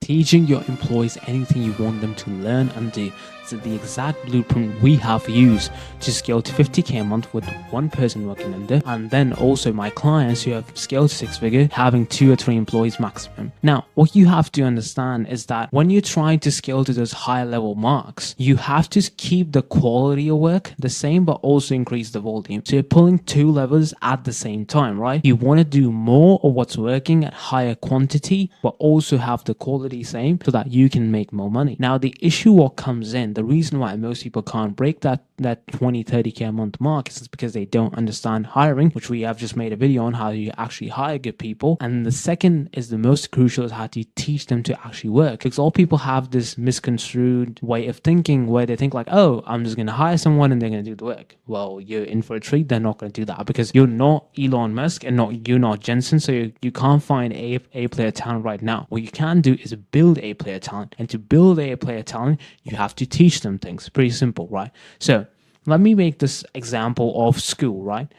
Teaching your employees anything you want them to learn and do. So the exact blueprint we have used to scale to 50k a month with one person working under, and then also my clients who have scaled to six figure having 2 or 3 employees maximum. Now, what you have to understand is that when you're trying to scale to those high level marks, you have to keep the quality of work the same, but also increase the volume. So you're pulling 2 levels at the same time, right? You want to do more of what's working at higher quantity, but also have the quality same so that you can make more money. Now, the issue what comes in, the reason why most people can't break that 20, 30k a month mark is because they don't understand hiring, which we have just made a video on how you actually hire good people. And the second is the most crucial, is how to teach them to actually work. Because all people have this misconstrued way of thinking where they think like, oh, I'm just going to hire someone and they're going to do the work. Well, you're in for a treat. They're not going to do that because you're not Elon Musk and you're not Jensen. So you can't find a player talent right now. What you can do is build a player talent. And to build a player talent, you have to teach them things. Pretty simple, right? So let me make this example of school, right?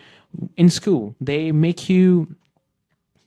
In school, they make you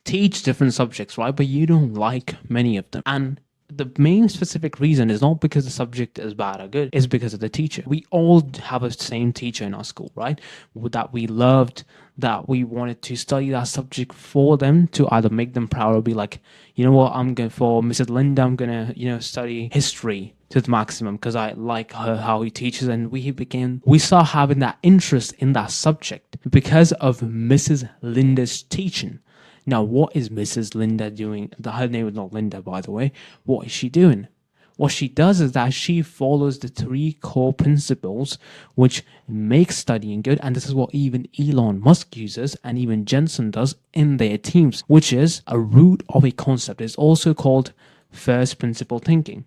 teach different subjects, right? But you don't like many of them. And the main specific reason is not because the subject is bad or good, it's because of the teacher. We all have a same teacher in our school, right? That we loved, that we wanted to study that subject for them to either make them proud or be like, you know what, I'm going for Mrs. Linda, I'm going to, study history to the maximum because I like her, how he teaches. And we start having that interest in that subject because of Mrs. Linda's teaching. Now, what is Mrs. Linda doing? Her name is not Linda, by the way. What is she doing? What she does is that she follows the 3 core principles which make studying good. And this is what even Elon Musk uses and even Jensen does in their teams, which is a root of a concept. It's also called first principle thinking.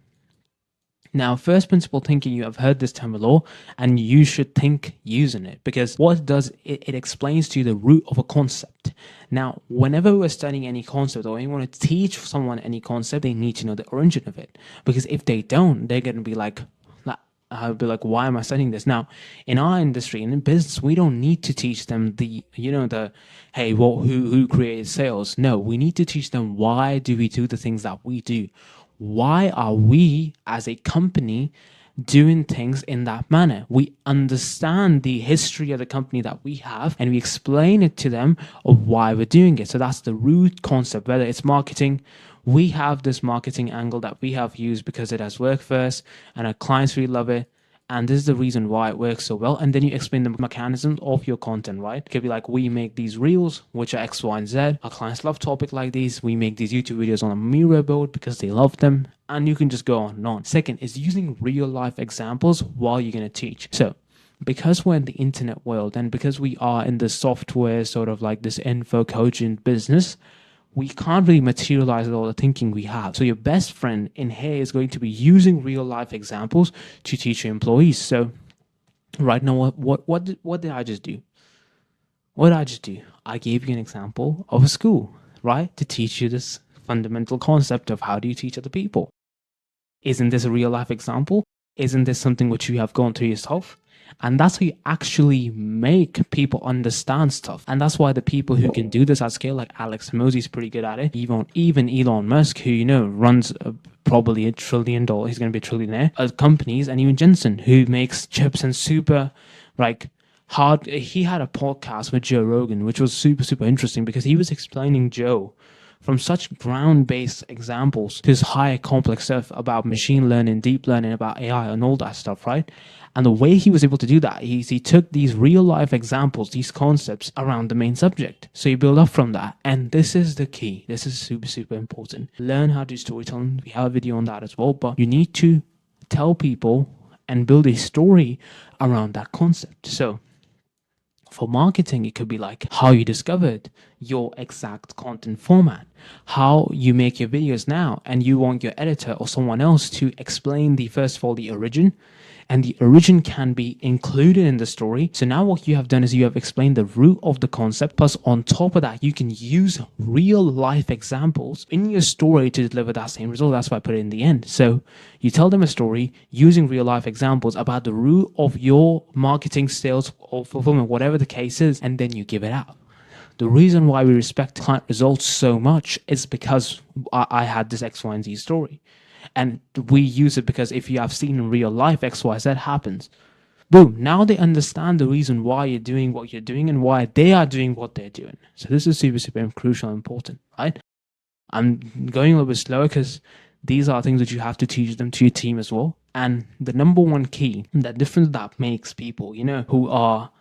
Now, first principle thinking, you have heard this term below, and you should think using it because what it does, it explains to you the root of a concept. Now, whenever we're studying any concept or you want to teach someone any concept, they need to know the origin of it. Because if they don't, they're going to be like, I'll be like, why am I studying this? Now, in our industry and in business, we don't need to teach them hey, who created sales? No, we need to teach them why do we do the things that we do? Why are we as a company doing things in that manner? We understand the history of the company that we have and we explain it to them of why we're doing it. So that's the root concept. Whether it's marketing, we have this marketing angle that we have used because it has worked for us and our clients really love it. And this is the reason why it works so well. And then you explain the mechanisms of your content, right? It could be like, we make these reels, which are X, Y, and Z. Our clients love topic like these. We make these YouTube videos on a Miro board because they love them. And you can just go on and on. Second is using real life examples while you're going to teach. So because we're in the internet world and because we are in the software sort of like this info coaching business, we can't really materialize all the thinking we have. So your best friend in here is going to be using real life examples to teach your employees. So right now, what did I just do? What did I just do? I gave you an example of a school, right? To teach you this fundamental concept of how do you teach other people. Isn't this a real life example? Isn't this something which you have gone through yourself? And that's how you actually make people understand stuff. And that's why the people who can do this at scale, like Alex Hormozi is pretty good at it. Even Elon Musk, who, runs probably $1 trillion, he's going to be a trillionaire, companies, and even Jensen, who makes chips and super, hard. He had a podcast with Joe Rogan, which was super, super interesting because he was explaining Joe from such ground-based examples to this higher complex stuff about machine learning, deep learning, about AI and all that stuff, right? And the way he was able to do that is he took these real-life examples, these concepts around the main subject. So you build up from that. And this is the key. This is super, super important. Learn how to do storytelling. We have a video on that as well. But you need to tell people and build a story around that concept. So for marketing, it could be like how you discovered your exact content format, how you make your videos now, and you want your editor or someone else to explain first of all, the origin, and the origin can be included in the story. So now what you have done is you have explained the root of the concept, plus on top of that, you can use real life examples in your story to deliver that same result. That's why I put it in the end. So you tell them a story using real life examples about the root of your marketing, sales, or fulfillment, whatever the case is, and then you give it out. The reason why we respect client results so much is because I had this X, Y, and Z story. And we use it because if you have seen in real life X, Y, Z happens, boom, now they understand the reason why you're doing what you're doing and why they are doing what they're doing. So this is super, super crucial and important, right? I'm going a little bit slower because these are things that you have to teach them to your team as well. And the number one key, the difference that makes people, who are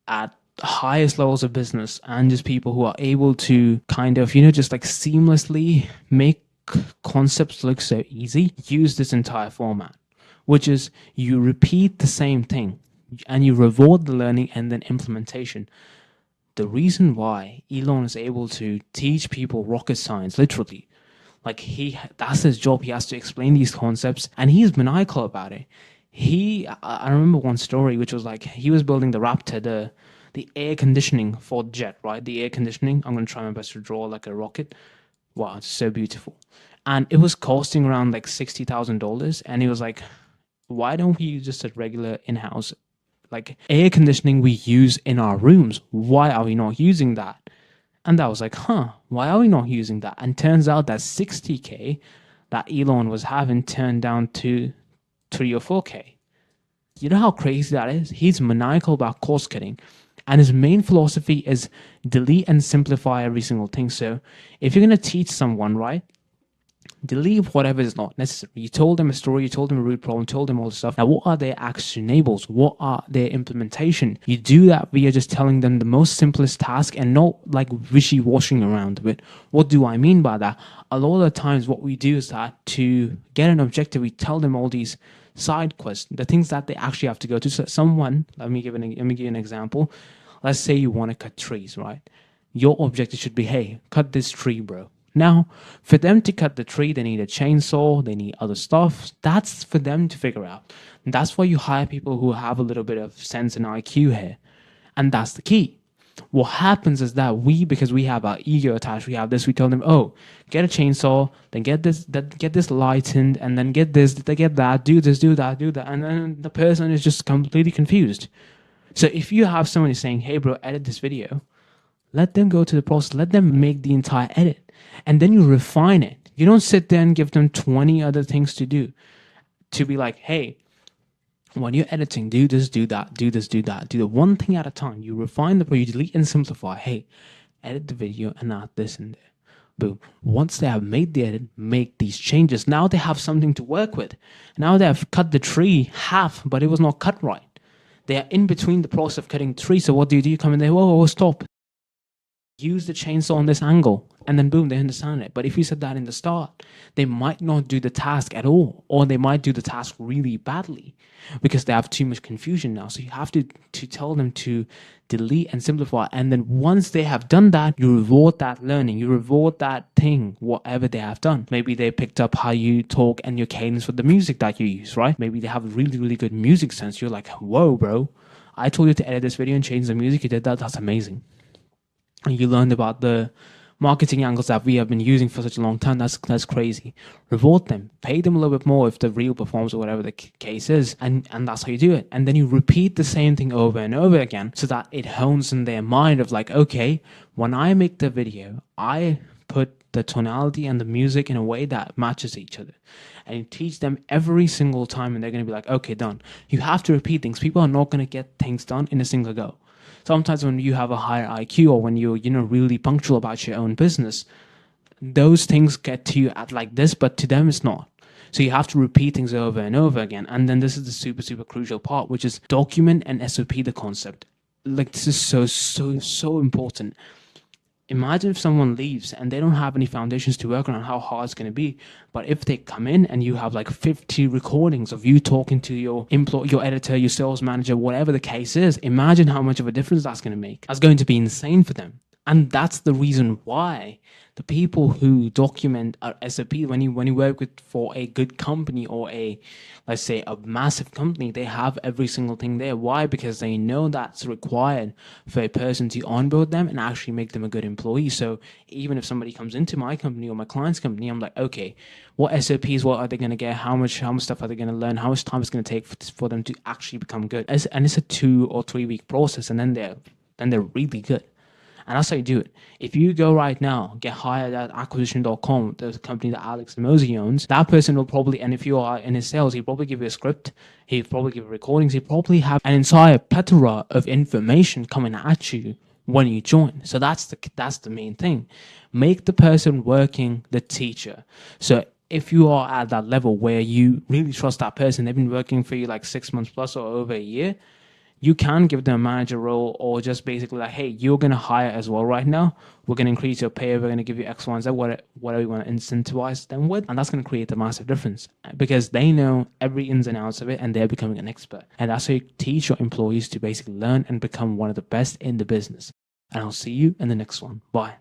at highest levels of business and just people who are able to kind of, just like seamlessly make concepts look so easy, use this entire format, which is you repeat the same thing and you reward the learning and then implementation. The reason why Elon is able to teach people rocket science, literally, like that's his job. He has to explain these concepts and he's maniacal about it. I remember one story, which was like, he was building the Raptor, the air conditioning for the jet, right? The air conditioning. I'm going to try my best to draw like a rocket. Wow, it's so beautiful. And it was costing around like $60,000. And he was like, why don't we use just a regular in-house like air conditioning we use in our rooms? Why are we not using that? And I was like, why are we not using that? And turns out that 60K that Elon was having turned down to 3 or 4K. You know how crazy that is? He's maniacal about cost cutting. And his main philosophy is delete and simplify every single thing. So if you're going to teach someone, right, delete whatever is not necessary. You told them a story, you told them a root problem, told them all the stuff. Now, what are their action enables? What are their implementation? You do that via just telling them the most simplest task and not like wishy-washing around with. What do I mean by that? A lot of the times what we do is that to get an objective, we tell them all these side quests, the things that they actually have to go to. So someone, let me give you an example. Let's say you want to cut trees, right? Your objective should be, hey, cut this tree, bro. Now, for them to cut the tree, they need a chainsaw, they need other stuff. That's for them to figure out. And that's why you hire people who have a little bit of sense and IQ here. And that's the key. What happens is that because we have our ego attached, we tell them, oh, get a chainsaw, then get this lightened, and then get this, they get that, do this, do that, do that. And then the person is just completely confused. So if you have somebody saying, hey, bro, edit this video, let them go to the process, let them make the entire edit. And then you refine it. You don't sit there and give them 20 other things to do. To be like, hey, when you're editing, do this, do that, do this, do that. Do the one thing at a time. You refine you delete and simplify. Hey, edit the video and add this in there. Boom. Once they have made the edit, make these changes. Now they have something to work with. Now they have cut the tree half, but it was not cut right. They are in between the process of cutting the tree. So what do? You come in there, whoa, stop. Use the chainsaw on this angle, and then boom, they understand it. But if you said that in the start, they might not do the task at all, or they might do the task really badly because they have too much confusion now. So you have to tell them to delete and simplify. And then once they have done that, you reward that learning, you reward that thing, whatever they have done. Maybe they picked up how you talk and your cadence with the music that you use, right? Maybe they have really, really good music sense. You're like, whoa, bro, I told you to edit this video and change the music. You did that. That's amazing. And you learned about the marketing angles that we have been using for such a long time. That's crazy. Reward them, pay them a little bit more if the reel performs or whatever the case is, and that's how you do it. And then you repeat the same thing over and over again so that it hones in their mind of like, okay, when I make the video, I put the tonality and the music in a way that matches each other. And you teach them every single time and they're going to be like, okay, done. You have to repeat things. People are not going to get things done in a single go. Sometimes when you have a higher IQ or when you're, really punctual about your own business, those things get to you at like this, but to them it's not. So you have to repeat things over and over again. And then this is the super, super crucial part, which is document and SOP the concept. Like this is so important. Imagine if someone leaves and they don't have any foundations to work on how hard it's going to be. But if they come in and you have like 50 recordings of you talking to your editor, your sales manager, whatever the case is, imagine how much of a difference that's going to make. That's going to be insane for them. And that's the reason why the people who document our SOP, when you work for a good company or let's say a massive company, they have every single thing there. Why? Because they know that's required for a person to onboard them and actually make them a good employee. So even if somebody comes into my company or my client's company, I'm like, okay, what SOPs, what are they going to get? How much stuff are they going to learn? How much time is going to take for them to actually become good? And it's a 2 or 3 week process, and then they're really good. And that's how you do it. If you go right now, get hired at acquisition.com, the company that Alex Mosey owns, that person will probably, and if you are in his sales, he'll probably give you a script, he'll probably give you recordings, he'll probably have an entire plethora of information coming at you when you join. So that's the main thing. Make the person working the teacher. So if you are at that level where you really trust that person, they've been working for you like 6 months plus or over a year, you can give them a manager role, or just basically like, hey, you're going to hire as well right now. We're going to increase your pay. We're going to give you X, Y, and Z, whatever you want to incentivize them with. And that's going to create a massive difference because they know every ins and outs of it and they're becoming an expert. And that's how you teach your employees to basically learn and become one of the best in the business. And I'll see you in the next one. Bye.